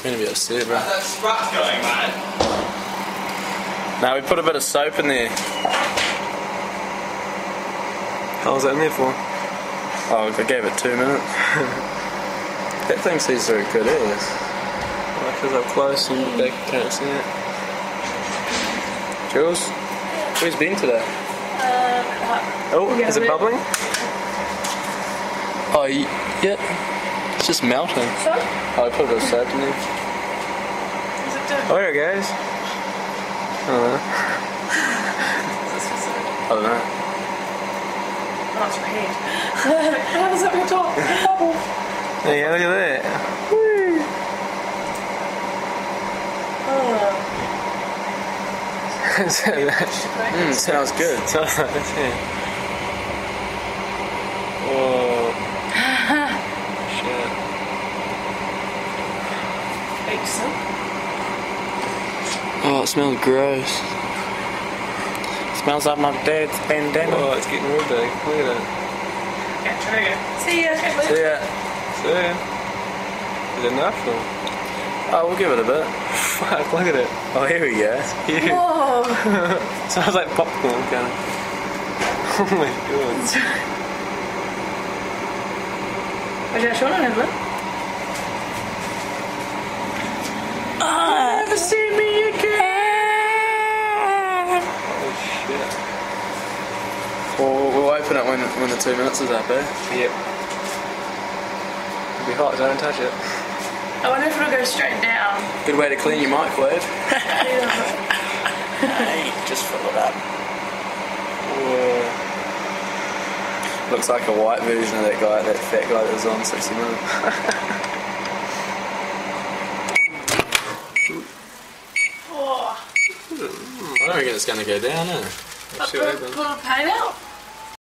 gonna be upset, bro. That sprat's going, man. Now we put a bit of soap in there. How was that in there for? Oh, I gave it 2 minutes. That thing sees very good, is. Because up close and they can't see it. Jules, where's Ben today? Oh, is it bubbling? Oh, yeah. It's just melting. So? Oh, I put a bit of soap in there. Is it doing? Oh, there it goes. I don't know. I don't know. Oh, it's red. How does that be top? Bubble. There you go, look at that. Woo! Oh. It smells good. Smells like this, yeah. Whoa. Shit. Beach soap. Oh, it smells gross. Smells like my dad's bandana. Oh, it's getting real big. Look at it. Yeah, try to go. See ya. See ya. See? Is it enough or? Oh, we'll give it a bit. Fuck, look at it. Oh, here we go. Huge. Whoa. Sounds like popcorn, kind of. Oh my god. Would you show it, Evelyn? Ah! Never see me again. Oh shit. We'll open it when the 2 minutes is up, eh? Yep. It'll be hot, don't touch it. I wonder if it'll go straight down. Good way to clean your microwave. Yeah. Hey, just fill it up. Whoa. Looks like a white version of that guy, that fat guy that was on 60 Minutes. Oh. I don't reckon it's going to go down, eh? See what happens. Put a paint out.